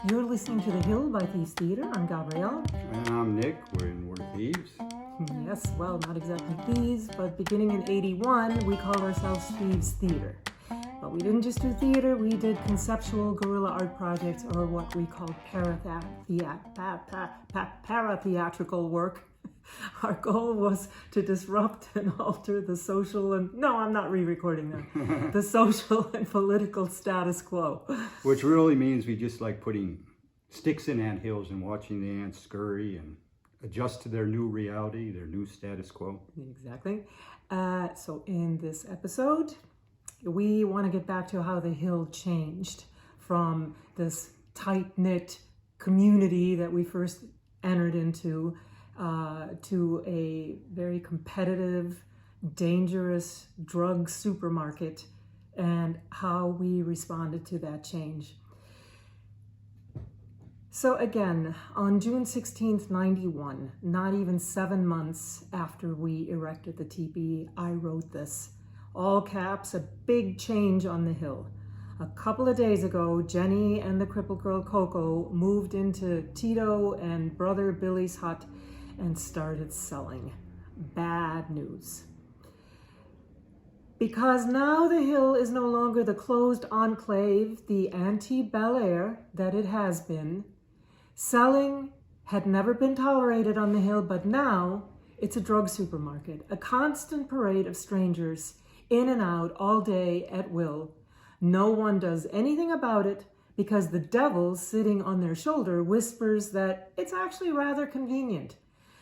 You're listening to The Hill by Thieves Theater. I'm Gabriele. And I'm Nick. We're Thieves. Yes, well, not exactly thieves, but beginning in 81, we called ourselves Thieves Theater. But we didn't just do theater, we did conceptual guerrilla art projects, or what we called paratheatrical work. Our goal was to disrupt and alter the social and, no, I'm not re-recording that, the social and political status quo. Which really means we just like putting sticks in anthills and watching the ants scurry and adjust to their new reality, their new status quo. Exactly. So in this episode, we want to get back to how the Hill changed from this tight-knit community that we first entered into to a very competitive, dangerous drug supermarket, and how we responded to that change. So again, on June 16th, 91, not even 7 months after we erected the tipi, I wrote this. All caps, a big change on the Hill. A couple of days ago, Jenny and the crippled girl Coco moved into Tito and brother Billy's hut and started selling. Bad news. Because now the Hill is no longer the closed enclave, the anti-Bel Air that it has been, selling had never been tolerated on the Hill, but now it's a drug supermarket, a constant parade of strangers in and out all day at will. No one does anything about it because the devil sitting on their shoulder whispers that it's actually rather convenient.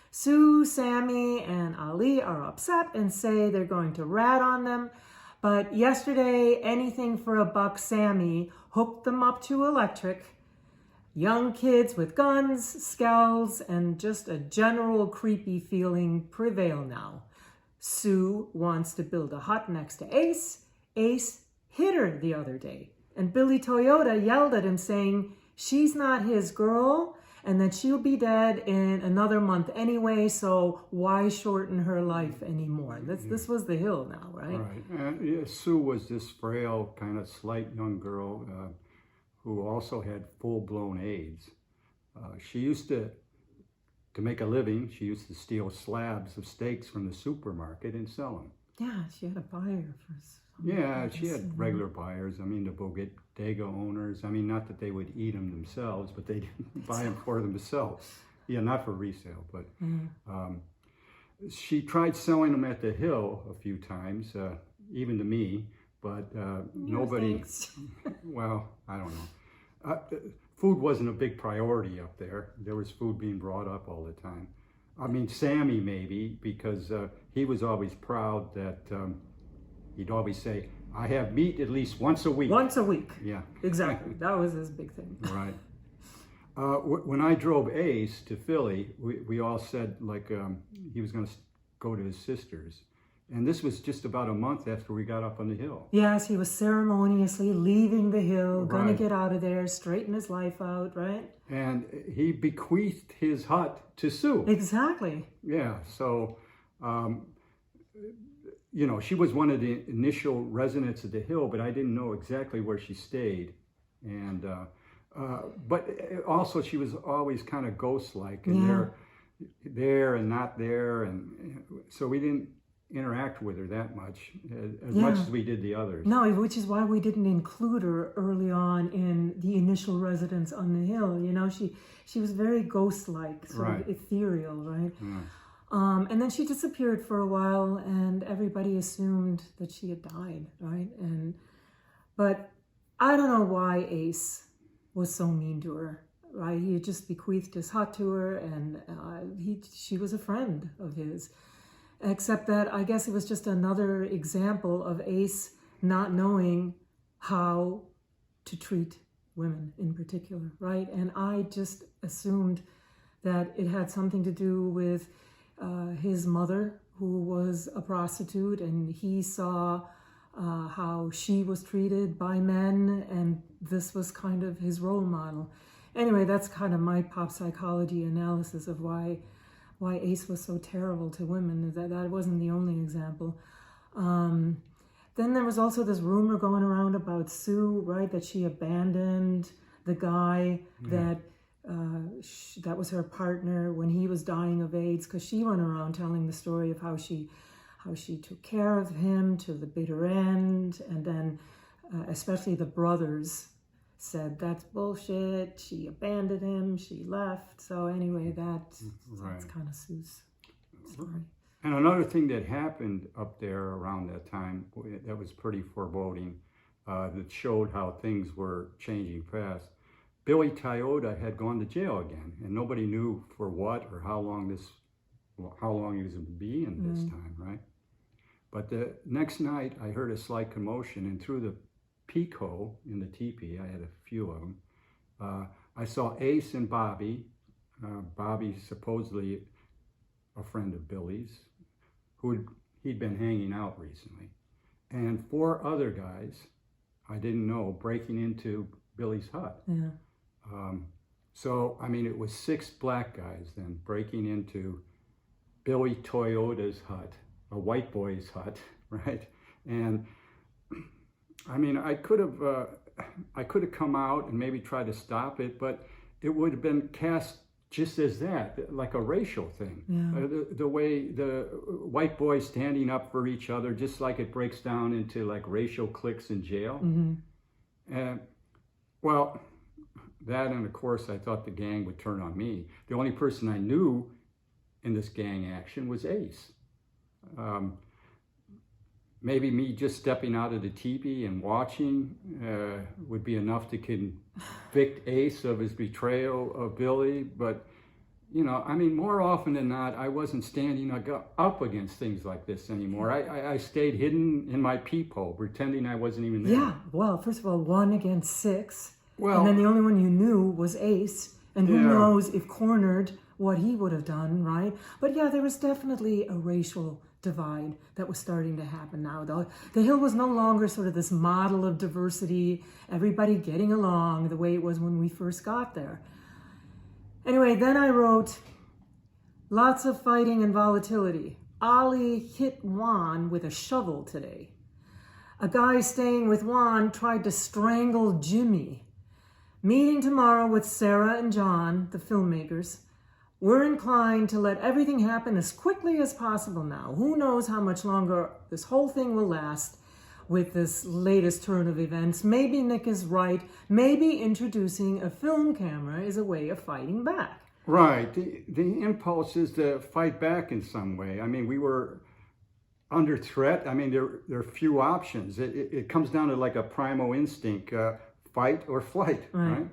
Sue, Sammy, and Ali are upset and say they're going to rat on them. But yesterday, anything for a buck, Sammy hooked them up to electric. Young kids with guns, skells, and just a general creepy feeling prevail now. Sue wants to build a hut next to Ace. Ace hit her the other day. And Billy Toyota yelled at him saying she's not his girl and that she'll be dead in another month anyway, so why shorten her life anymore? This was the Hill now, right? Right. And Sue was this frail, kind of slight young girl who also had full-blown AIDS. She used to make a living, she used to steal slabs of steaks from the supermarket and sell them. Yeah, she had a buyer for some. Yeah, she had regular buyers. I mean, the bodega owners. I mean, not that they would eat them themselves, but they didn't buy them for themselves. Yeah, not for resale, but she tried selling them at the Hill a few times, even to me, but nobody, well, I don't know. Food wasn't a big priority up there. There was food being brought up all the time. I mean, Sammy maybe, because he was always proud that he'd always say, I have meat at least once a week. Once a week. Yeah. Exactly. That was his big thing. Right. When I drove Ace to Philly, we all said like he was going to go to his sister's. And this was just about a month after we got up on the Hill. Yes, he was ceremoniously leaving the Hill, going Right. to get out of there, straighten his life out, right? And he bequeathed his hut to Sue. Exactly. Yeah, so, you know, she was one of the initial residents of the Hill, but I didn't know exactly where she stayed. And, but also she was always kind of ghost-like, and Yeah. there and not there. And so we didn't interact with her that much, as Yeah. much as we did the others. No, which is why we didn't include her early on in the initial residence on the Hill. You know, she was very ghost-like, sort Right. of ethereal, right? Yeah. And then she disappeared for a while, and everybody assumed that she had died, right? But I don't know why Ace was so mean to her, right? He had just bequeathed his hut to her, and she was a friend of his. Except that I guess it was just another example of Ace not knowing how to treat women in particular, right? And I just assumed that it had something to do with his mother, who was a prostitute, and he saw how she was treated by men, and this was kind of his role model. Anyway, that's kind of my pop psychology analysis of why Ace was so terrible to women. That wasn't the only example. Then there was also this rumor going around about Sue, right, that she abandoned the guy that that was her partner when he was dying of AIDS, because she went around telling the story of how she took care of him to the bitter end, and then especially the brothers said that's bullshit. She abandoned him. She left. So anyway, that's kind of Sue's story. And another thing that happened up there around that time that was pretty foreboding, that showed how things were changing fast. Billy Toyota had gone to jail again, and nobody knew for what or how long he was going to be in this time, right? But the next night, I heard a slight commotion, and through the peephole in the teepee, I had a few of them, I saw Ace and Bobby. Bobby supposedly a friend of Billy's, he'd been hanging out recently, and 4 other guys I didn't know breaking into Billy's hut. Yeah. So, I mean, it was 6 black guys then breaking into Billy Toyota's hut, a white boy's hut, right? And I mean, I could have come out and maybe tried to stop it, but it would have been cast just as that, like a racial thing. Yeah. The way the white boys standing up for each other, just like it breaks down into like racial cliques in jail. And well, that, and of course I thought the gang would turn on me. The only person I knew in this gang action was Ace. Maybe me just stepping out of the teepee and watching would be enough to convict Ace of his betrayal of Billy. But, you know, I mean, more often than not, I wasn't standing up against things like this anymore. I stayed hidden in my peephole, pretending I wasn't even there. Yeah, well, first of all, 1 against 6. Well, and then the only one you knew was Ace. And who knows if cornered what he would have done, right? But yeah, there was definitely a racial divide that was starting to happen now. The Hill was no longer sort of this model of diversity, everybody getting along the way it was when we first got there. Anyway, then I wrote, lots of fighting and volatility. Ollie hit Juan with a shovel today. A guy staying with Juan tried to strangle Jimmy. Meeting tomorrow with Sarah and John, the filmmakers. We're inclined to let everything happen as quickly as possible now. Who knows how much longer this whole thing will last with this latest turn of events. Maybe Nick is right. Maybe introducing a film camera is a way of fighting back. Right. The impulse is to fight back in some way. I mean, we were under threat. I mean, there are few options. It comes down to like a primal instinct, fight or flight, right?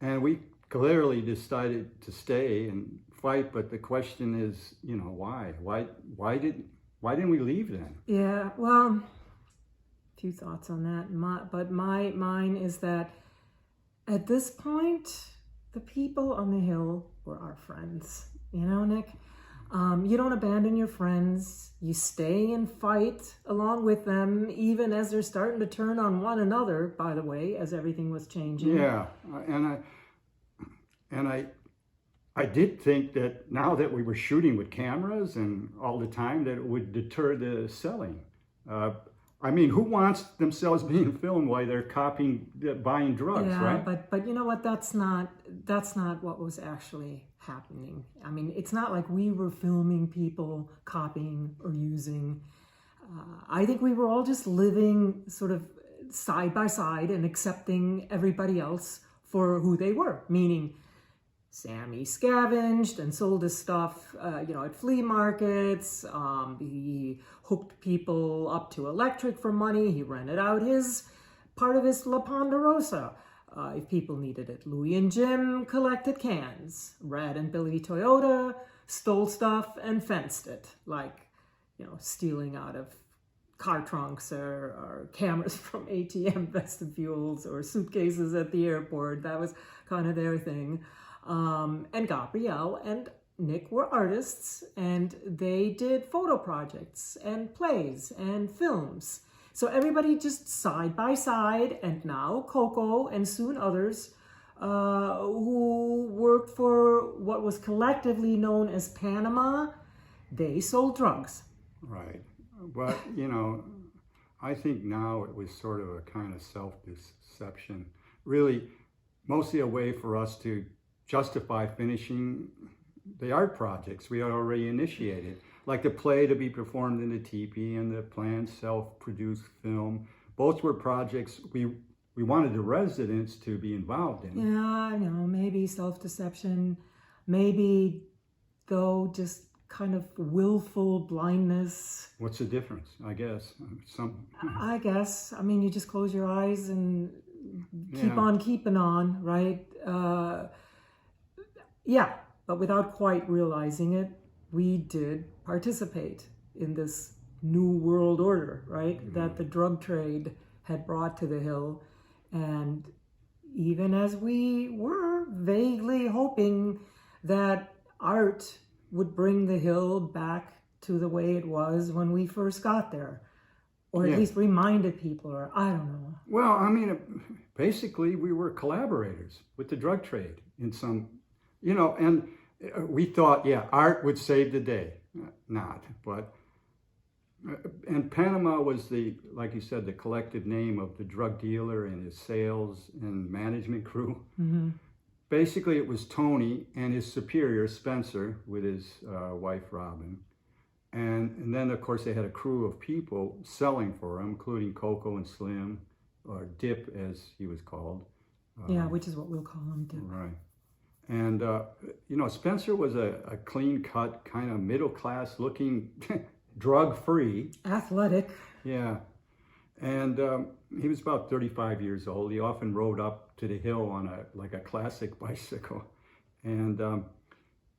And we clearly decided to stay and fight, but the question is, you know, why? Why didn't we leave then? Yeah, well, a few thoughts on that. Mine is that at this point, the people on the Hill were our friends. You know, Nick? You don't abandon your friends. You stay and fight along with them, even as they're starting to turn on one another, by the way, as everything was changing. Yeah, and I did think that now that we were shooting with cameras and all the time, that it would deter the selling. I mean, who wants themselves being filmed while they're buying drugs, right? But you know what? That's not what was actually happening. I mean, it's not like we were filming people copying or using. I think we were all just living sort of side by side and accepting everybody else for who they were, meaning Sammy scavenged and sold his stuff, at flea markets. He hooked people up to electric for money. He rented out part of his La Ponderosa if people needed it. Louie and Jim collected cans. Red and Billy Toyota stole stuff and fenced it, like, stealing out of car trunks or cameras from ATM vestibules or suitcases at the airport. That was kind of their thing. And Gabriele and Nick were artists, and they did photo projects and plays and films. So everybody just side by side, and now Coco and soon others who worked for what was collectively known as Panama, they sold drugs. Right. But, I think now it was sort of a kind of self-deception. really mostly a way for us to justify finishing the art projects we had already initiated, like the play to be performed in the tipi and the planned self-produced film. Both were projects we wanted the residents to be involved in. Yeah, I know, maybe self-deception, maybe, though, just kind of willful blindness. What's the difference, I guess? I guess. I mean, you just close your eyes and keep Yeah. on keeping on, right? Yeah, but without quite realizing it, we did participate in this new world order, right? Mm-hmm. That the drug trade had brought to the Hill. And even as we were vaguely hoping that art would bring the Hill back to the way it was when we first got there, or at Yeah. least reminded people, or I don't know. Well, I mean, basically, we were collaborators with the drug trade in some, and we thought, yeah, art would save the day. Not, but, and Panama was like you said, the collective name of the drug dealer and his sales and management crew. Mm-hmm. Basically, it was Tony and his superior, Spencer, with his wife, Robin. And then, of course, they had a crew of people selling for him, including Coco and Slim, or Dip, as he was called. Yeah, which is what we'll call him, Dip. Right. And, Spencer was a clean-cut, kind of middle-class looking, drug-free. Athletic. Yeah. And he was about 35 years old. He often rode up to the Hill on a classic bicycle. And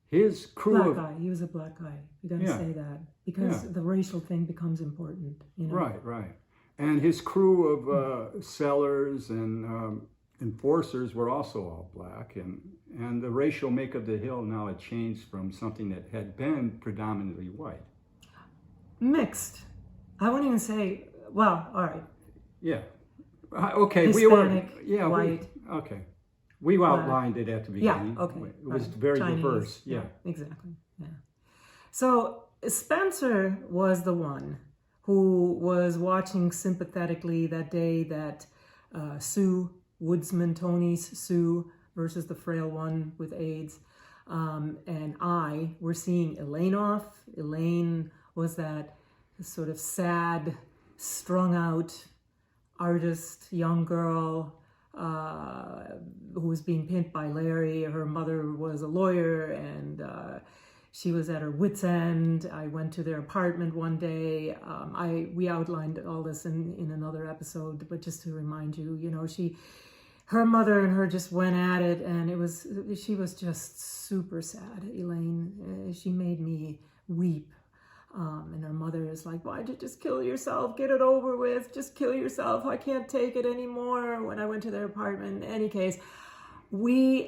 his crew Black guy. He was a black guy. You got to say that because the racial thing becomes important. Right. And his crew of sellers and enforcers were also all black. And the racial make of the Hill now had changed from something that had been predominantly white. Mixed. I wouldn't even say. Well, all right. Yeah. Okay. Hispanic, white. We outlined it at the beginning. Yeah. Okay. It was right. very Chinese, diverse. Yeah. Exactly. Yeah. So Spencer was the one who was watching sympathetically that day that Sue, Woodsman Tony's Sue versus the frail one with AIDS, and I were seeing Elaine off. Elaine was that sort of sad, strung out artist, young girl who was being pimped by Larry. Her mother was a lawyer and she was at her wit's end. I went to their apartment one day. We outlined all this in another episode, but just to remind you, her mother and her just went at it, and she was just super sad, Elaine. She made me weep. And her mother is like, why'd you just kill yourself? Get it over with. Just kill yourself. I can't take it anymore. When I went to their apartment, in any case,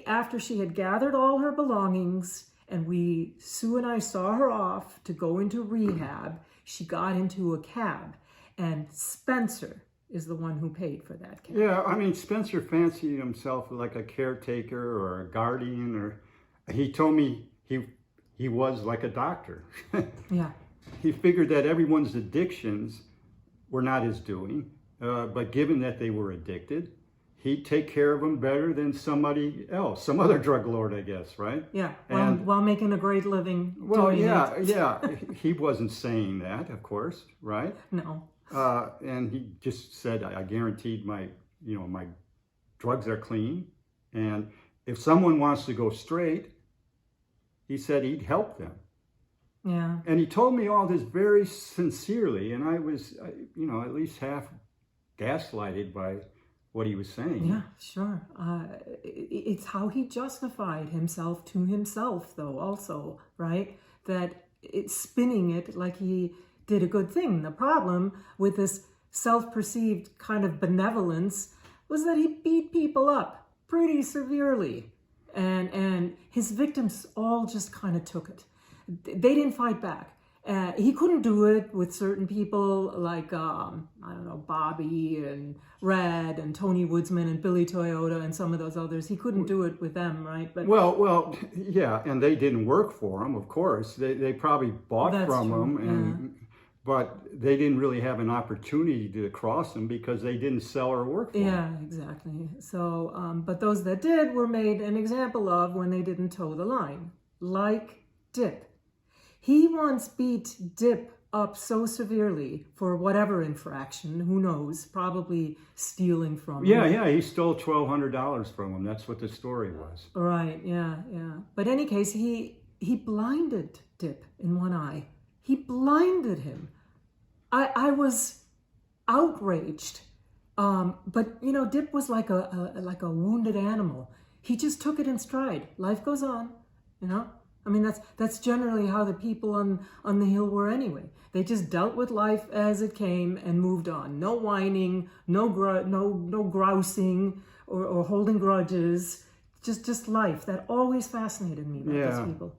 after she had gathered all her belongings, and Sue and I saw her off to go into rehab, she got into a cab, and Spencer is the one who paid for that cab. Yeah, I mean, Spencer fancied himself like a caretaker or a guardian, or he told me he was like a doctor. Yeah. He figured that everyone's addictions were not his doing, but given that they were addicted, he'd take care of them better than somebody else, some other drug lord, I guess, right? Yeah, while making a great living. Yeah. He wasn't saying that, of course, right? No. And he just said, I guaranteed my drugs are clean. And if someone wants to go straight, he said he'd help them. Yeah. And he told me all this very sincerely. And I was, at least half gaslighted by what he was saying. Yeah, sure. It's how he justified himself to himself, though, also, right? That it's spinning it like he did a good thing. The problem with this self-perceived kind of benevolence was that he beat people up pretty severely. And his victims all just kind of took it. They didn't fight back. He couldn't do it with certain people like, Bobby and Red and Tony Woodsman and Billy Toyota and some of those others. He couldn't do it with them, right? But Well, yeah, and they didn't work for him, of course. They probably bought That's from true, him. but they didn't really have an opportunity to cross them because they didn't sell or work for them. Yeah, exactly. So, but those that did were made an example of when they didn't toe the line, like Dip. He once beat Dip up so severely for whatever infraction, who knows, probably stealing from him. Yeah, he stole $1,200 from him. That's what the story was. Right, yeah. But in any case, he blinded Dip in one eye. He blinded him. I was outraged. But Dip was like a wounded animal. He just took it in stride. Life goes on, I mean, that's generally how the people on the hill were anyway. They just dealt with life as it came and moved on. No whining, no grousing or holding grudges. Just life. That always fascinated me about these people.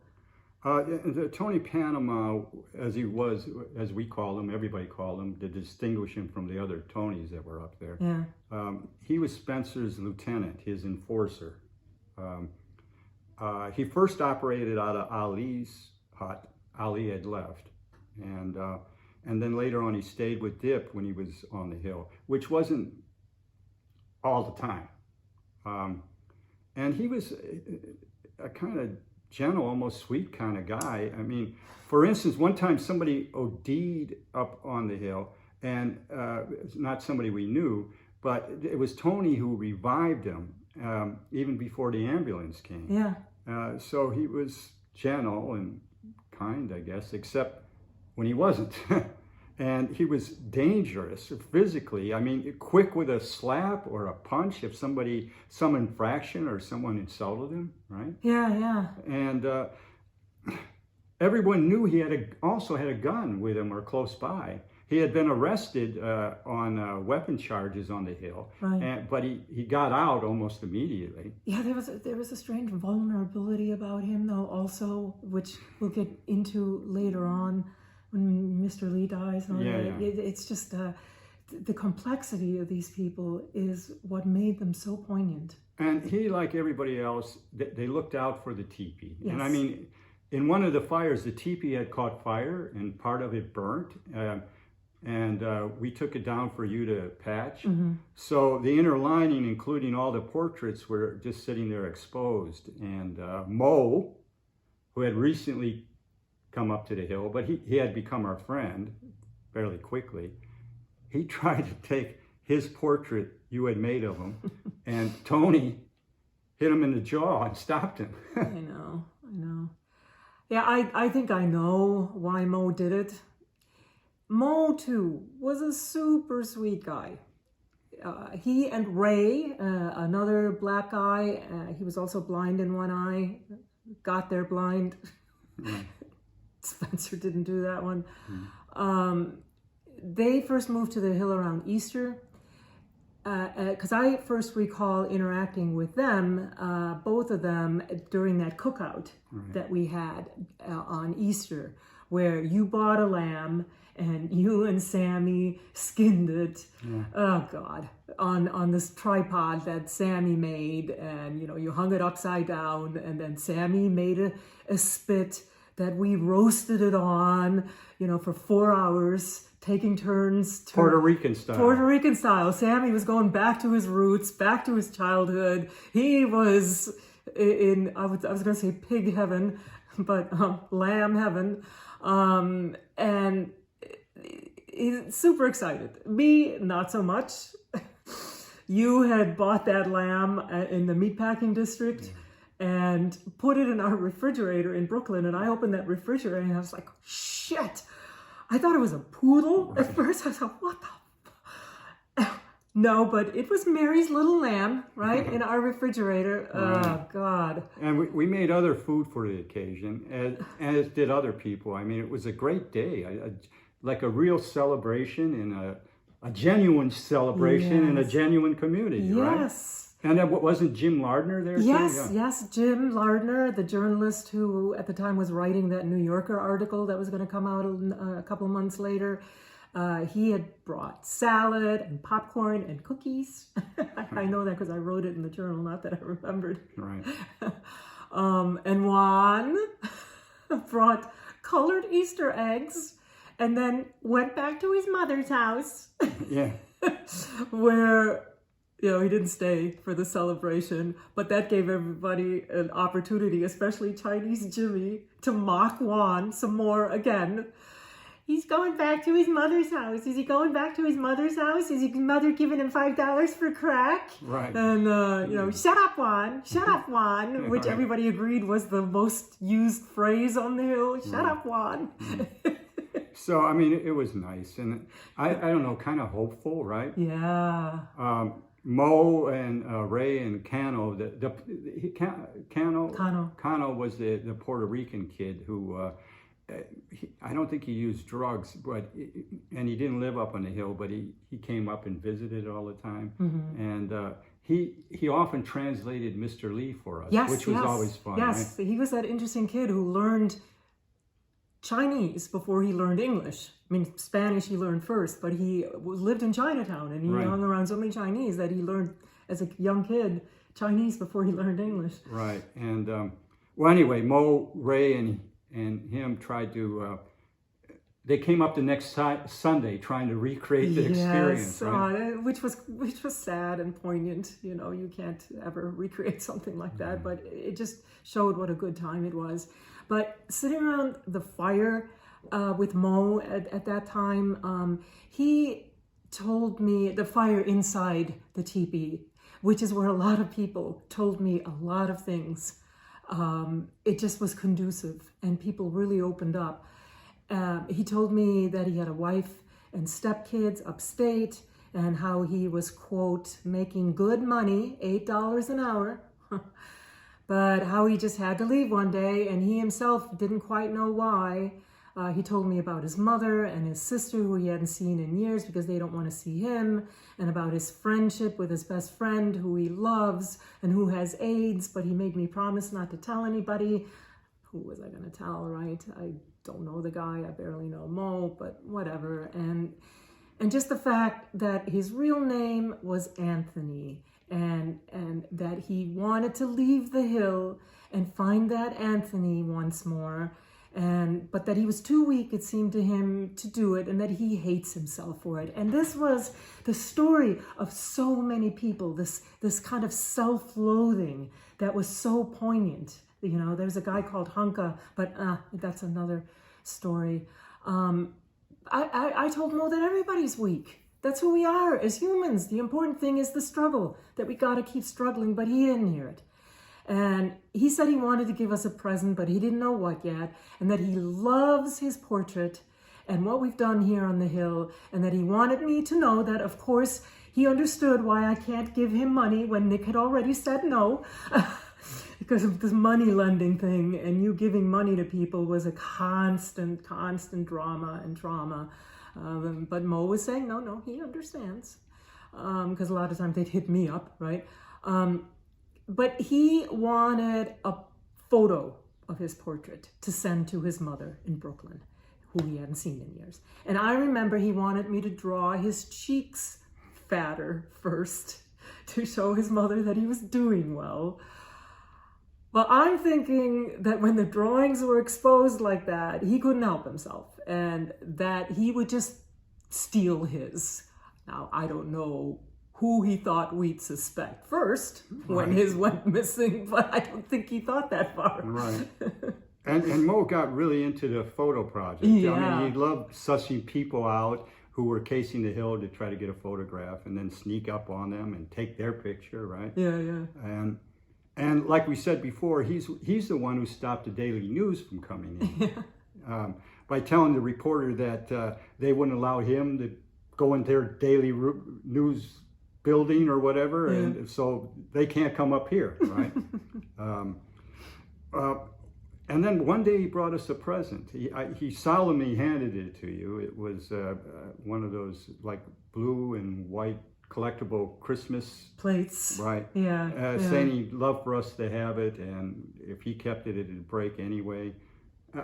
Tony Panama, as we call him, everybody called him, to distinguish him from the other Tonys that were up there. Yeah. He was Spencer's lieutenant, his enforcer. He first operated out of Ali's hut. Ali had left, and then later on he stayed with Dip when he was on the hill, which wasn't all the time. And he was a kind of gentle, almost sweet kind of guy. I mean, for instance, one time somebody OD'd up on the hill, and it's not somebody we knew, but it was Tony who revived him even before the ambulance came. Yeah. So he was gentle and kind, I guess, except when he wasn't. And he was dangerous physically. I mean, quick with a slap or a punch if some infraction or someone insulted him, right? Yeah. And everyone knew he also had a gun with him or close by. He had been arrested on weapon charges on the hill, right. But he got out almost immediately. Yeah, there was a strange vulnerability about him, though, also, which we'll get into later on when Mr. Lee dies. And all that. Yeah. It's just the complexity of these people is what made them so poignant. And he, like everybody else, they looked out for the teepee. Yes. And I mean, in one of the fires, the teepee had caught fire and part of it burnt. And we took it down for you to patch. Mm-hmm. So the inner lining, including all the portraits, were just sitting there exposed. And Mo, who had recently come up to the hill, but he had become our friend fairly quickly, he tried to take his portrait you had made of him, and Tony hit him in the jaw and stopped him. I know. Yeah, I think I know why Mo did it. Mo, too, was a super sweet guy. He and Ray, another black guy, he was also blind in one eye, got there blind. Spencer didn't do that one. They first moved to the hill around Easter, because I first recall interacting with them, both of them, during that cookout that we had on Easter, where you bought a lamb and you and Sammy skinned it. Yeah. Oh God, on this tripod that Sammy made, and you hung it upside down, and then Sammy made a spit that we roasted it on, for 4 hours, taking turns. Puerto Rican style. Sammy was going back to his roots, back to his childhood. He was in, I was going to say pig heaven, but lamb heaven. And he's super excited. Me, not so much. You had bought that lamb in the meatpacking district. And put it in our refrigerator in Brooklyn. And I opened that refrigerator and I was like, shit. I thought it was a poodle at first. I thought, what the? No, but it was Mary's little lamb, right, in our refrigerator. Right. Oh, God. And we made other food for the occasion, as did other people. I mean, it was a great day, like a real celebration and a genuine celebration in a genuine community, right? Yes. And wasn't Jim Lardner there too? Yes, Jim Lardner, the journalist who at the time was writing that New Yorker article that was going to come out a couple of months later. He had brought salad and popcorn and cookies. I know that because I wrote it in the journal, not that I remembered. Right. And Juan brought colored Easter eggs and then went back to his mother's house. Yeah. Where, he didn't stay for the celebration, but that gave everybody an opportunity, especially Chinese Jimmy, to mock Juan some more again. He's going back to his mother's house. Is he going back to his mother's house? Is his mother giving him $5 for crack? Right. And, shut up, Juan. Shut up, Juan. Which everybody agreed was the most used phrase on the Hill. Shut up, Juan. So, I mean, it was nice. And I don't know, kind of hopeful, right? Yeah. Mo and Ray and Cano, Cano was the Puerto Rican kid who, I don't think he used drugs, and he didn't live up on the hill, but he came up and visited all the time. And he often translated Mr. Lee for us, which was always fun. Yes, right? He was that interesting kid who learned Chinese before he learned English. I mean, Spanish he learned first, but he lived in Chinatown and he hung around so many Chinese that he learned as a young kid Chinese before he learned English. Right. And well, anyway, Mo, Ray, and him tried to. They came up the next Sunday trying to recreate the experience, right? Which was sad and poignant. You can't ever recreate something like that, but it just showed what a good time it was. But sitting around the fire with Mo at that time, he told me the fire inside the teepee, which is where a lot of people told me a lot of things. It just was conducive and people really opened up. He told me that he had a wife and stepkids upstate and how he was, quote, making good money, $8 an hour, but how he just had to leave one day and he himself didn't quite know why. He told me about his mother and his sister who he hadn't seen in years because they don't want to see him, and about his friendship with his best friend who he loves and who has AIDS, but he made me promise not to tell anybody. Who was I going to tell, right? I don't know the guy. I barely know Mo, but whatever. And just the fact that his real name was Anthony and that he wanted to leave the hill and find that Anthony once more. But that he was too weak, it seemed to him, to do it, and that he hates himself for it. And this was the story of so many people, this kind of self-loathing that was so poignant. There's a guy called Hunka, but that's another story. I told Mo that everybody's weak. That's who we are as humans. The important thing is the struggle, that we got to keep struggling, but he didn't hear it. And he said he wanted to give us a present, but he didn't know what yet, and that he loves his portrait and what we've done here on the hill, and that he wanted me to know that, of course, he understood why I can't give him money when Nick had already said no, because of this money lending thing, and you giving money to people was a constant drama and trauma. But Mo was saying, no, he understands, because a lot of times they'd hit me up, right? But he wanted a photo of his portrait to send to his mother in Brooklyn, who he hadn't seen in years. And I remember he wanted me to draw his cheeks fatter first to show his mother that he was doing well. Well, I'm thinking that when the drawings were exposed like that, he couldn't help himself and that he would just steal his. Now, I don't know who he thought we'd suspect first when his went missing, but I don't think he thought that far. Right. And Mo got really into the photo project. Yeah. I mean, he loved sussing people out who were casing the hill to try to get a photograph and then sneak up on them and take their picture, right? Yeah. And like we said before, he's the one who stopped the Daily News from coming in by telling the reporter that they wouldn't allow him to go in their daily news building or whatever, and so they can't come up here, right? And then one day he brought us a present. He solemnly handed it to you. It was one of those like blue and white collectible Christmas plates, right? Saying he'd love for us to have it, and if he kept it, it'd break anyway.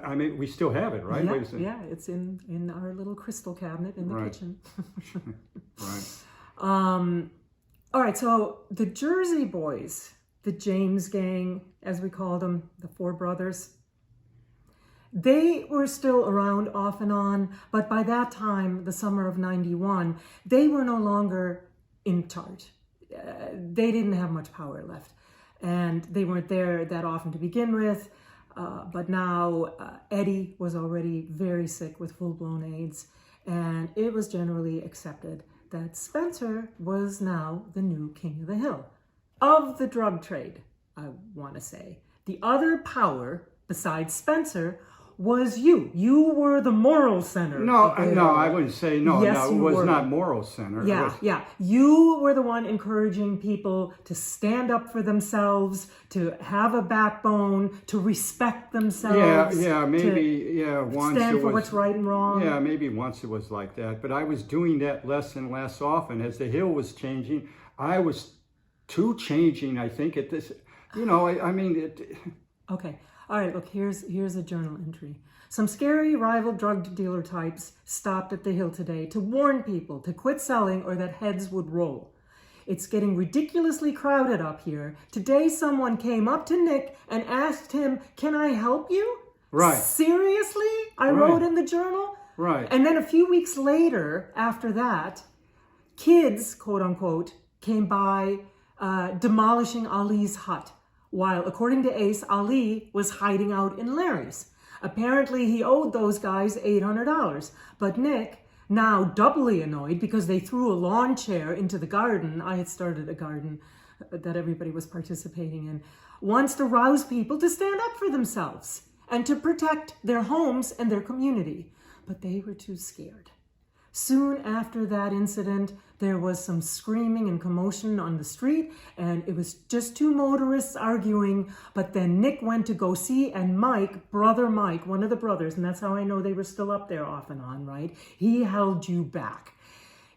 I mean, we still have it, right? Yeah, it's in our little crystal cabinet in the kitchen. Right. All right, so the Jersey boys, the James gang, as we called them, the four brothers, They were still around off and on, but by that time, the summer of 91, they were no longer in charge. They didn't have much power left, and they weren't there that often to begin with. But now Eddie was already very sick with full-blown AIDS, and it was generally accepted that Spencer was now the new king of the hill. Of the drug trade, I want to say. The other power, besides Spencer, was you. You were the moral center. No, I wouldn't say no. Yes, no, it you was were. not moral center. Yeah. You were the one encouraging people to stand up for themselves, to have a backbone, to respect themselves. Once stand it for was, what's right and wrong. Yeah, maybe once it was like that. But I was doing that less and less often as the hill was changing. I was too changing, I think, at this. Okay. All right, look, here's a journal entry. Some scary rival drug dealer types stopped at the Hill today to warn people to quit selling or that heads would roll. It's getting ridiculously crowded up here. Today someone came up to Nick and asked him, "Can I help you?" Right. Seriously? I wrote in the journal? Right. And then a few weeks later, after that, kids, quote unquote, came by demolishing Ali's hut, while, according to Ace, Ali was hiding out in Larry's. Apparently, he owed those guys $800. But Nick, now doubly annoyed because they threw a lawn chair into the garden — I had started a garden that everybody was participating in — wants to rouse people to stand up for themselves and to protect their homes and their community. But they were too scared. Soon after that incident, there was some screaming and commotion on the street, and it was just two motorists arguing. But then Nick went to go see, and brother Mike, one of the brothers, and that's how I know they were still up there off and on, right? He held you back.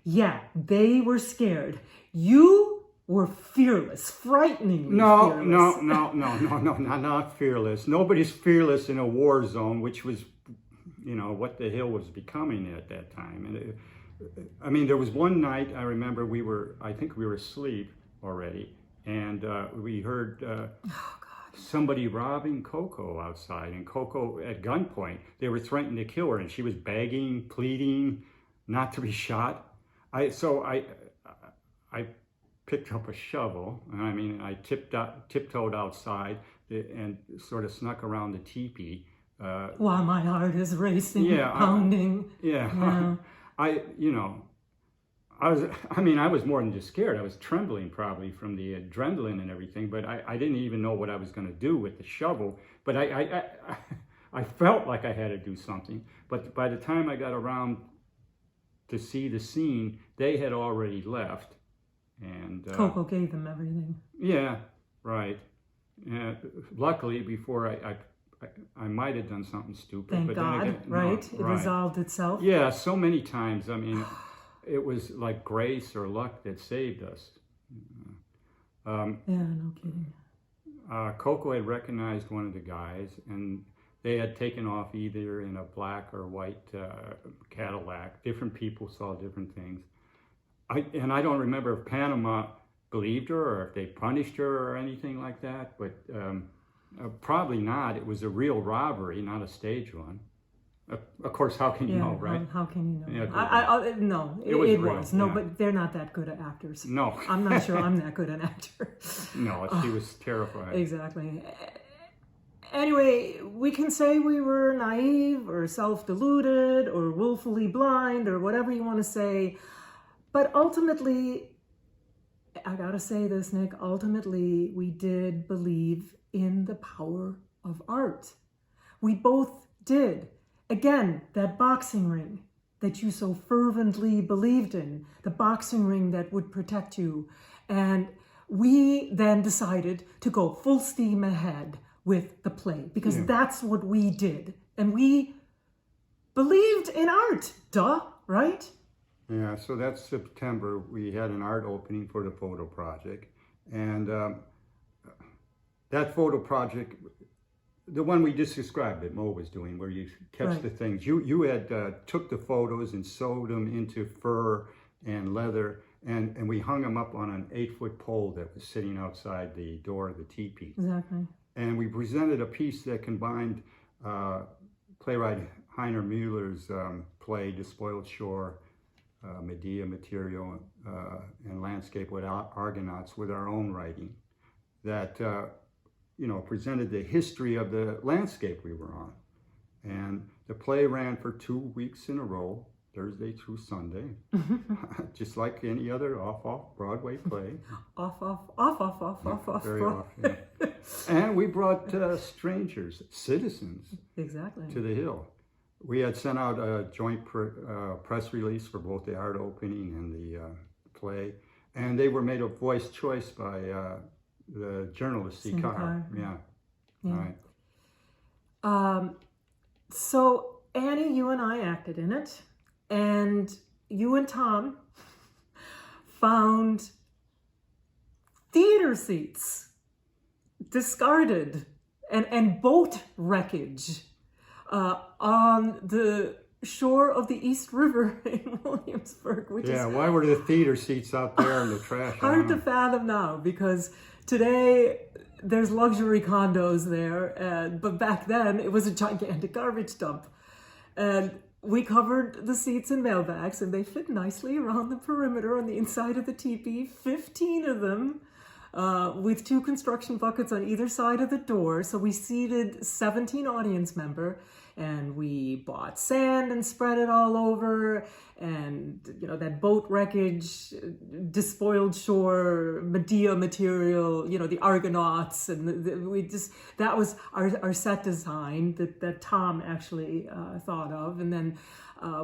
Yeah, they were scared. You were fearless, frighteningly fearless. No, not fearless. Nobody's fearless in a war zone, which was, what the Hill was becoming at that time. And there was one night, I remember I think we were asleep already, and we heard somebody robbing Coco outside, and Coco at gunpoint. They were threatening to kill her, and she was begging, pleading not to be shot. I picked up a shovel, and I tiptoed outside and sort of snuck around the teepee. While my heart is racing, pounding. I was more than just scared. I was trembling probably from the adrenaline and everything, but I didn't even know what I was going to do with the shovel. But I felt like I had to do something. But by the time I got around to see the scene, they had already left. And Coco gave them everything. Yeah, right. Luckily, before I might have done something stupid. Thank God, right? It resolved itself. Yeah, so many times. It was like grace or luck that saved us. No kidding. Coco had recognized one of the guys, and they had taken off either in a black or white Cadillac. Different people saw different things. I don't remember if Panama believed her or if they punished her or anything like that, but probably not. It was a real robbery, not a stage one. Of course, how can you know, right? How can you know? Yeah, no, it was. No, but they're not that good at actors. No. I'm not sure I'm that good an actor. No, she was terrified. Exactly. Anyway, we can say we were naive or self-deluded or willfully blind or whatever you want to say. But ultimately, I gotta say this, Nick, ultimately we did believe in the power of art. We both did. Again, that boxing ring that you so fervently believed in, the boxing ring that would protect you. And we then decided to go full steam ahead with the play because that's what we did. And we believed in art, right? Yeah, so that's September. We had an art opening for the photo project. And that photo project, the one we just described that Mo was doing, where you catch the things. You had took the photos and sewed them into fur and leather, and we hung them up on an 8-foot pole that was sitting outside the door of the teepee. Exactly. And we presented a piece that combined playwright Heiner Müller's play Despoiled Shore, Medea Material, and Landscape Without Argonauts with our own writing that presented the history of the landscape we were on. And the play ran for 2 weeks in a row, Thursday through Sunday, just like any other off Broadway play. Off. Very off, yeah. And we brought strangers, citizens, Exactly. to the Hill. We had sent out a joint press release for both the art opening and the play, and they were made a voice choice by the journalist C. Carr. Yeah. Right. So Annie, you and I acted in it, and you and Tom found theater seats discarded and boat wreckage on the shore of the East River in Williamsburg, which is why were the theater seats out there in the trash? hard to fathom now, because today there's luxury condos there, but back then it was a gigantic garbage dump. And we covered the seats in mailbags, and they fit nicely around the perimeter on the inside of the teepee, 15 of them, with 2 construction buckets on either side of the door. So we seated 17 audience member, and we bought sand and spread it all over, and that boat wreckage, Despoiled Shore, Medea Material, the Argonauts, and that was our set design that Tom actually thought of. And then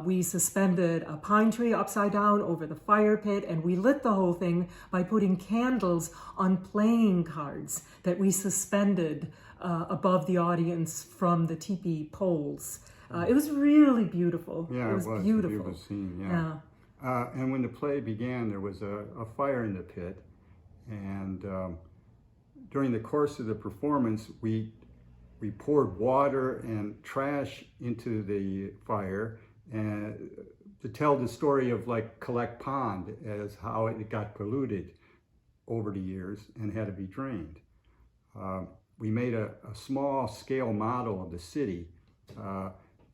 we suspended a pine tree upside down over the fire pit, and we lit the whole thing by putting candles on playing cards that we suspended above the audience from the teepee poles. It was really beautiful. Yeah, it was a beautiful scene. Yeah. And when the play began, there was a fire in the pit, and during the course of the performance, we poured water and trash into the fire, and to tell the story of Collect Pond as how it got polluted over the years and had to be drained. We made a small scale model of the city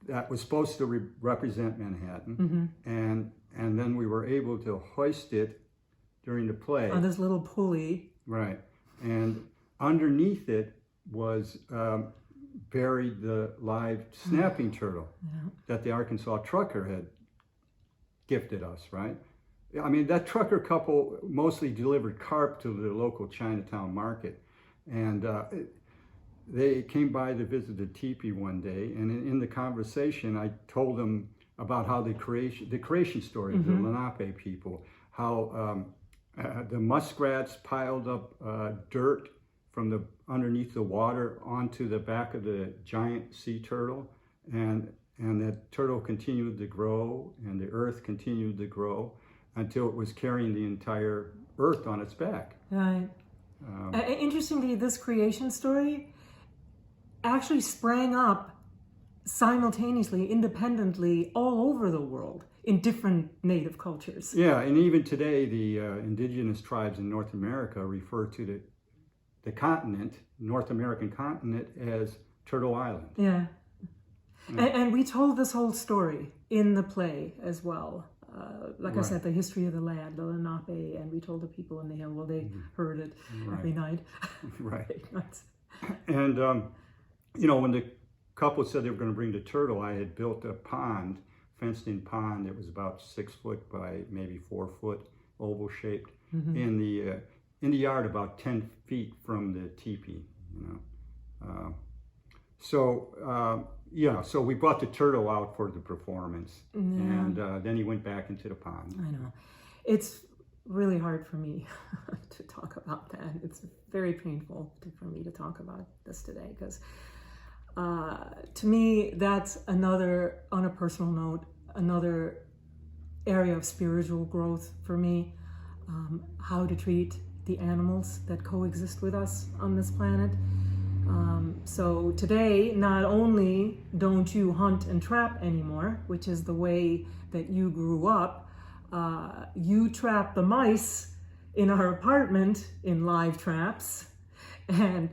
that was supposed to represent Manhattan, and then we were able to hoist it during the play on this little pulley. Right, and underneath it was buried the live snapping turtle that the Arkansas trucker had gifted us. Right, I mean, that trucker couple mostly delivered carp to the local Chinatown market, and they came by to visit the teepee one day, and in the conversation, I told them about how the creation story of the Lenape people, how the muskrats piled up dirt from underneath the water onto the back of the giant sea turtle, and that turtle continued to grow, and the earth continued to grow until it was carrying the entire earth on its back. Right. Interestingly, this creation story actually sprang up simultaneously, independently, all over the world in different native cultures. Yeah, and even today, the indigenous tribes in North America refer to the continent, North American continent, as Turtle Island. Yeah. And we told this whole story in the play as well. Like I said, the history of the land, the Lenape, and we told the people in the Hill, well, they heard it every night. Right. And, when the couple said they were going to bring the turtle, I had built a pond, fenced-in pond that was about 6 foot by maybe 4 foot, oval-shaped, in the yard about 10 feet from the teepee. So we brought the turtle out for the performance, and then he went back into the pond. I know. It's really hard for me to talk about that. It's very painful for me to talk about this today, because to me, that's another, on a personal note, another area of spiritual growth for me, how to treat the animals that coexist with us on this planet. So today, not only don't you hunt and trap anymore, which is the way that you grew up, you trap the mice in our apartment in live traps, and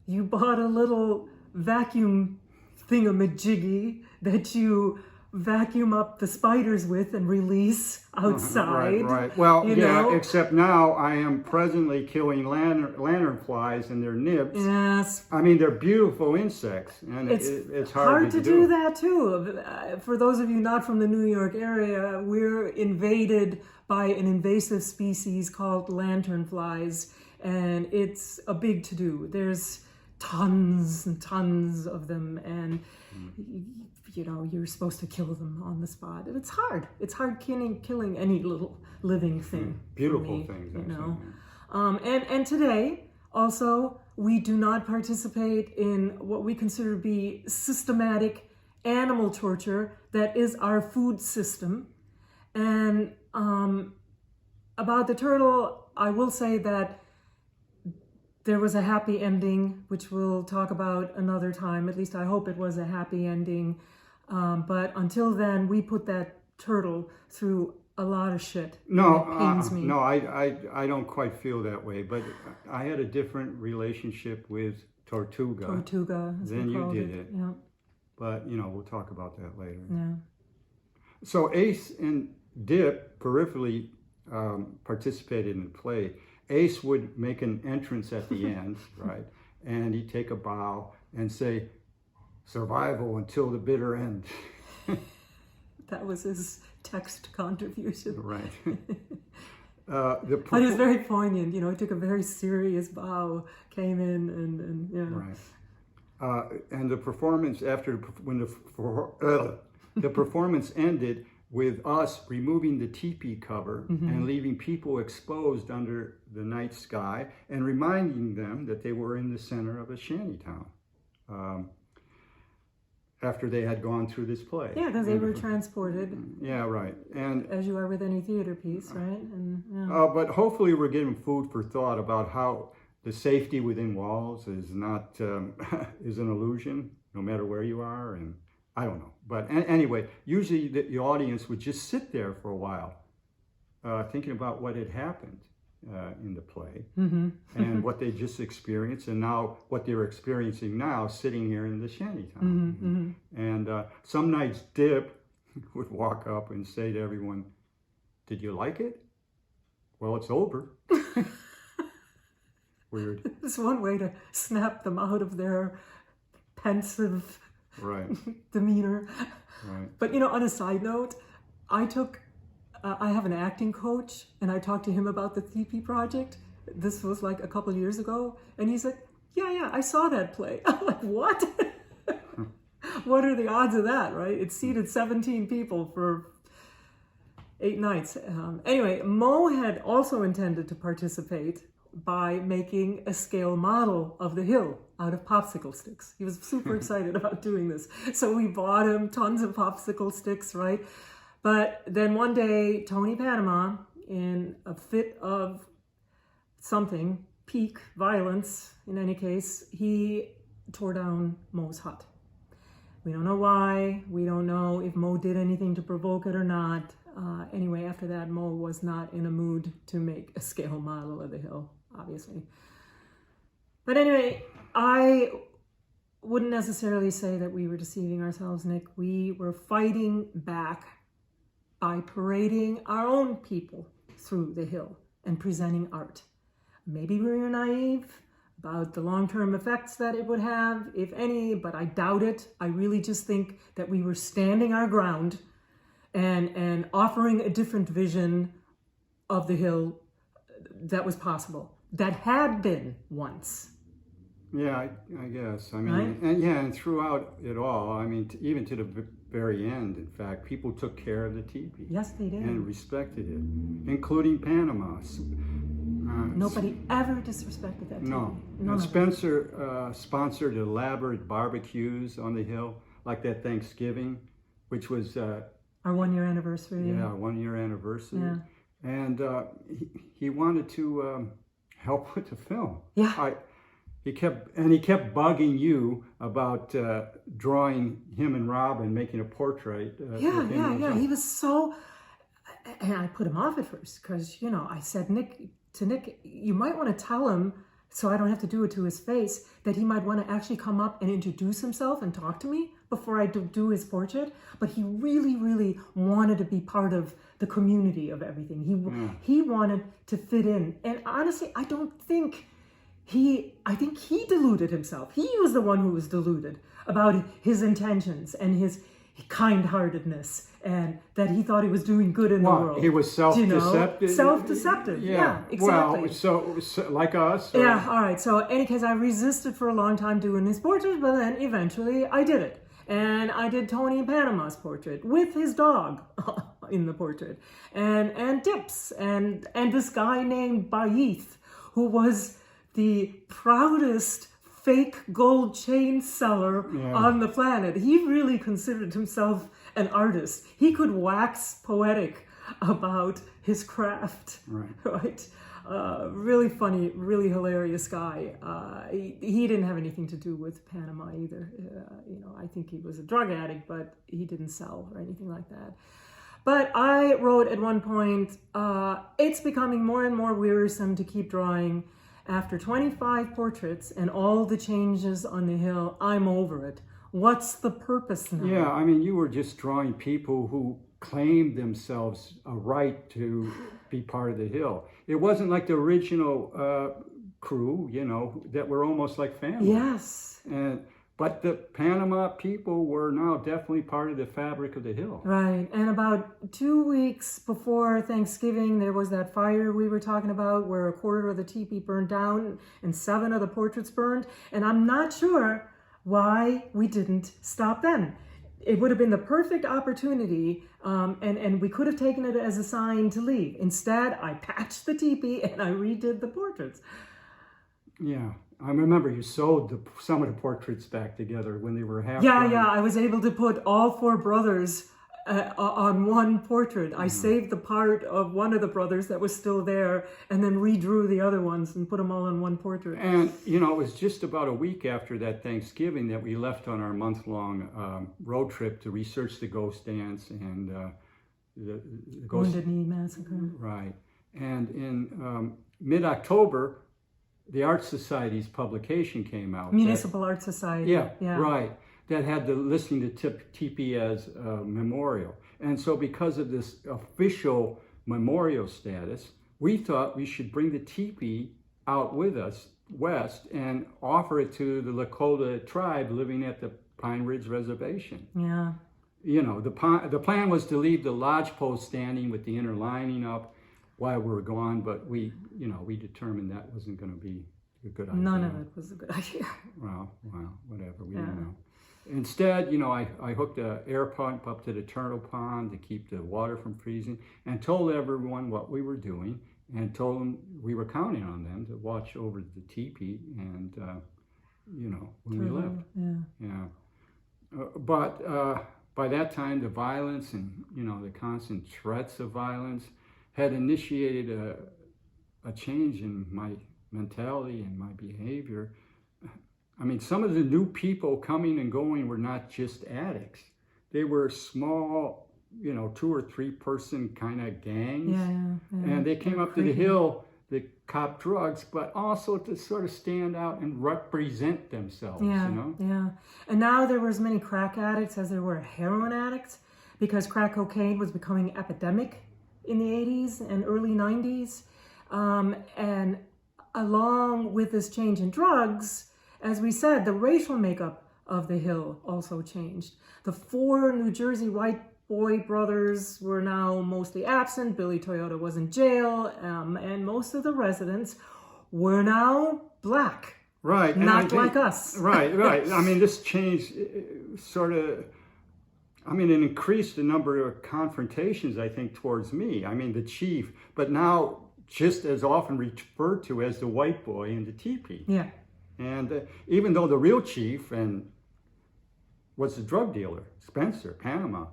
you bought a little vacuum thingamajiggy that you vacuum up the spiders with and release outside. Right. Well, you yeah, know? except now I am presently killing lanternflies and their nibs. Yes. I mean, they're beautiful insects, and it's hard to do that too. For those of you not from the New York area, we're invaded by an invasive species called lanternflies, and it's a big to-do. There's tons and tons of them, and you know, you're supposed to kill them on the spot. And it's hard. It's hard killing any little living thing. Beautiful things, you know. And today, also, we do not participate in what we consider to be systematic animal torture that is our food system. And about the turtle, I will say that there was a happy ending, which we'll talk about another time. At least I hope it was a happy ending. But until then, we put that turtle through a lot of shit. No, it pains me. no, I don't quite feel that way. But I had a different relationship with Tortuga than you did it. Yeah. But, you know, we'll talk about that later. Yeah. So Ace and Dip peripherally participated in the play. Ace would make an entrance at the end, right? And he'd take a bow and say, "Survival until the bitter end." That was his text contribution. Right. But it was very poignant. You know, he took a very serious bow, came in, and yeah. Right. And the performance the performance ended with us removing the tipi cover and leaving people exposed under the night sky and reminding them that they were in the center of a shantytown after they had gone through this play. Yeah, because they were transported. Yeah, right. And as you are with any theater piece, right? And yeah. But hopefully we're getting food for thought about how the safety within walls is not is an illusion, no matter where you are, and I don't know. But anyway, usually the audience would just sit there for a while, thinking about what had happened in the play and what they just experienced, and now what they're experiencing now, sitting here in the shantytown. And some nights, Dip would walk up and say to everyone, "Did you like it? Well, it's over." Weird. It's one way to snap them out of their pensive demeanor. Right. But, you know, on a side note, I have an acting coach, and I talked to him about the Tipi project. This was like a couple of years ago. And he said, yeah, I saw that play. I'm like, what? What are the odds of that, right? It seated 17 people for 8 nights. Anyway, Mo had also intended to participate by making a scale model of the hill out of popsicle sticks. He was super excited about doing this. So we bought him tons of popsicle sticks, right? But then one day, Tony Panama, in a fit of something, peak violence in any case, he tore down Mo's hut. We don't know why. We don't know if Mo did anything to provoke it or not. Anyway, after that, Mo was not in a mood to make a scale model of the hill, obviously. But anyway, I wouldn't necessarily say that we were deceiving ourselves, Nick. We were fighting back by parading our own people through the hill and presenting art. Maybe we were naive about the long-term effects that it would have, if any, but I doubt it. I really just think that we were standing our ground and offering a different vision of the hill that was possible, that had been once. Yeah, I guess. I mean, right? and throughout it all, I mean, even to the very end, in fact, people took care of the teepee. Yes, they did. And respected it, including Panama. Nobody ever disrespected that teepee. No. Spencer sponsored elaborate barbecues on the hill, like that Thanksgiving, which was... our 1-year anniversary. Yeah, 1-year anniversary. Yeah. And he wanted to help with the film. Yeah. He kept bugging you about drawing him and Robin, making a portrait. Yeah. He was so, and I put him off at first because, you know, I said, Nick, you might want to tell him so I don't have to do it to his face, that he might want to actually come up and introduce himself and talk to me before I do his portrait. But he really, really wanted to be part of the community of everything. He wanted to fit in. And honestly, I think he deluded himself. He was the one who was deluded about his intentions and his kind-heartedness, and that he thought he was doing good in the world. He was self-deceptive. Self-deceptive. Yeah, exactly. Well, so like us. Yeah. All right. So, in any case, I resisted for a long time doing his portrait, but then eventually I did it, and I did Tony Panama's portrait with his dog in the portrait, and Dips, and this guy named Baith, who was the proudest fake gold chain seller on the planet. He really considered himself an artist. He could wax poetic about his craft, right? Really funny, really hilarious guy. He didn't have anything to do with Panama either. I think he was a drug addict, but he didn't sell or anything like that. But I wrote at one point, it's becoming more and more wearisome to keep drawing. After 25 portraits and all the changes on the hill, I'm over it. What's the purpose now? Yeah, I mean, you were just drawing people who claimed themselves a right to be part of the hill. It wasn't like the original crew, that were almost like family. Yes. But the Panama people were now definitely part of the fabric of the hill. Right. And about 2 weeks before Thanksgiving, there was that fire we were talking about where a quarter of the teepee burned down and 7 of the portraits burned. And I'm not sure why we didn't stop then. It would have been the perfect opportunity, and we could have taken it as a sign to leave. Instead, I patched the teepee and I redid the portraits. Yeah. I remember you sewed some of the portraits back together when they were half done. Yeah, I was able to put all 4 brothers on one portrait. I saved the part of one of the brothers that was still there and then redrew the other ones and put them all on one portrait. And, it was just about a week after that Thanksgiving that we left on our month-long road trip to research the ghost dance and the ghost... Wounded Knee Massacre. Right. And in mid-October, the Art Society's publication came out. Municipal Art Society. Yeah, right. That had the listing the teepee as a memorial. And so because of this official memorial status, we thought we should bring the teepee out with us west and offer it to the Lakota tribe living at the Pine Ridge Reservation. Yeah. The plan was to leave the lodgepole standing with the inner lining up while we were gone, but we determined that wasn't going to be a good idea. None of it was a good idea. Well, whatever, we don't know. Instead, I hooked an air pump up to the turtle pond to keep the water from freezing and told everyone what we were doing and told them we were counting on them to watch over the teepee and, when we left. Yeah. But by that time, the violence and, the constant threats of violence had initiated a change in my mentality and my behavior. I mean, some of the new people coming and going were not just addicts. They were small, 2 or 3 person kind of gangs. Yeah. And they came up to the hill to cop drugs, but also to sort of stand out and represent themselves, Yeah. And now there were as many crack addicts as there were heroin addicts because crack cocaine was becoming epidemic in the 80s and early 90s. And along with this change in drugs, as we said, the racial makeup of the hill also changed. The 4 New Jersey white boy brothers were now mostly absent. Billy Toyota was in jail, and most of the residents were now black. Right. Not like us. Right. I mean, this change it increased the number of confrontations, I think, towards me. I mean, the chief, but now just as often referred to as the white boy in the teepee. Yeah. And even though the real chief was the drug dealer, Spencer, Panama,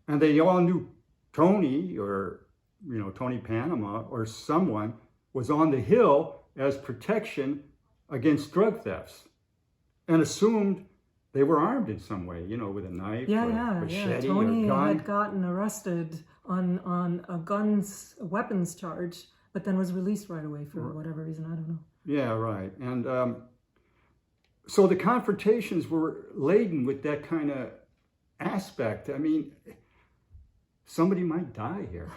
and they all knew Tony or, Tony Panama or someone was on the hill as protection against drug thefts and assumed they were armed in some way, with a knife or machete Tony or gun. had gotten arrested on a weapons charge, but then was released right away for whatever reason, I don't know. Yeah, right. And so the confrontations were laden with that kind of aspect. I mean, somebody might die here.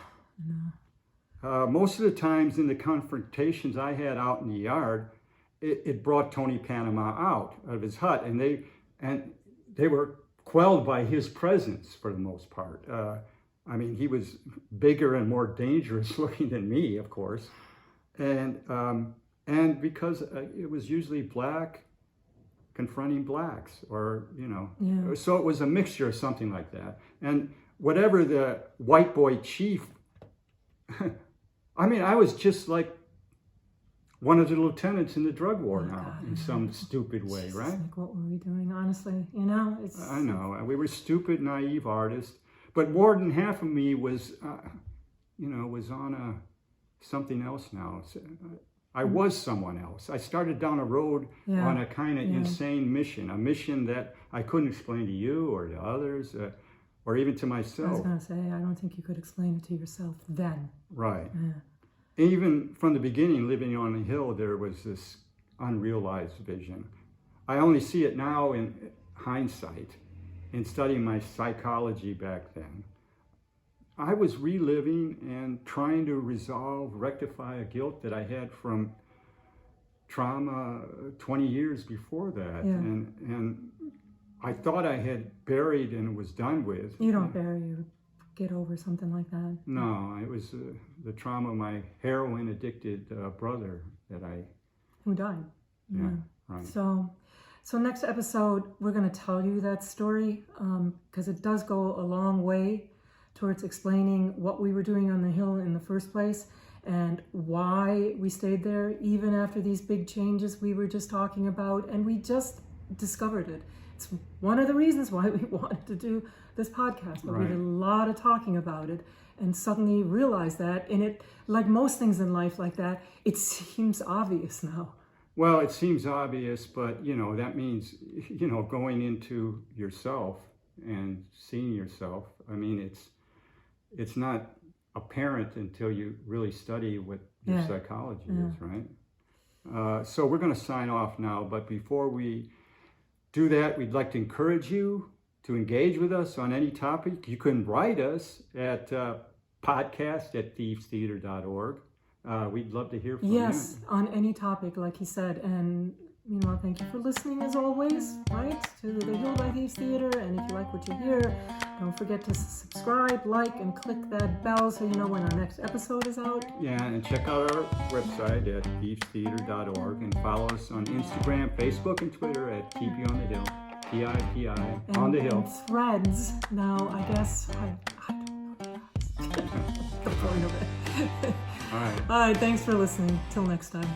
Most of the times in the confrontations I had out in the yard, it brought Tony Panama out of his hut, and they were quelled by his presence for the most part. I mean, he was bigger and more dangerous looking than me, of course, and because it was usually black confronting blacks, or so it was a mixture of something like that. And whatever the white boy chief, I mean, I was just like one of the lieutenants in the drug war in some stupid way, right? Like, what were we doing? Honestly, I know we were stupid, naive artists, but more than half of me was, was on something else now. I was someone else. I started down a road on a kind of insane mission, a mission that I couldn't explain to you or to others, or even to myself. I was going to say, I don't think you could explain it to yourself then. Right. Yeah. Even from the beginning, living on the hill, there was this unrealized vision. I only see it now in hindsight, in studying my psychology back then. I was reliving and trying to rectify a guilt that I had from trauma 20 years before that. Yeah. And I thought I had buried and was done with. You don't bury, you get over something like that. No, it was the trauma of my heroin addicted brother who died. Yeah, right. So next episode, we're going to tell you that story because it does go a long way towards explaining what we were doing on the hill in the first place and why we stayed there even after these big changes we were just talking about, and we just discovered it. It's one of the reasons why we wanted to do this podcast, but we did a lot of talking about it and suddenly realized that, and it, like most things in life like that, it seems obvious now. Well, it seems obvious, but that means going into yourself and seeing yourself. I mean, it's not apparent until you really study what your psychology is, right? So we're going to sign off now, but before we do that, we'd like to encourage you to engage with us on any topic. You can write us at podcast@thievestheater.org. We'd love to hear from you. Yes, on any topic, like he said. And thank you for listening as always, right, to the Hill by Thieves Theater. And if you like what you hear, don't forget to subscribe, like, and click that bell so you know when our next episode is out. Yeah, and check out our website at thievestheater.org and follow us on Instagram, Facebook, and Twitter at TIPI on the Hill, TIPI on the Hill. And Threads. Now, I guess I don't know the point of it. All right. All right, thanks for listening. Till next time.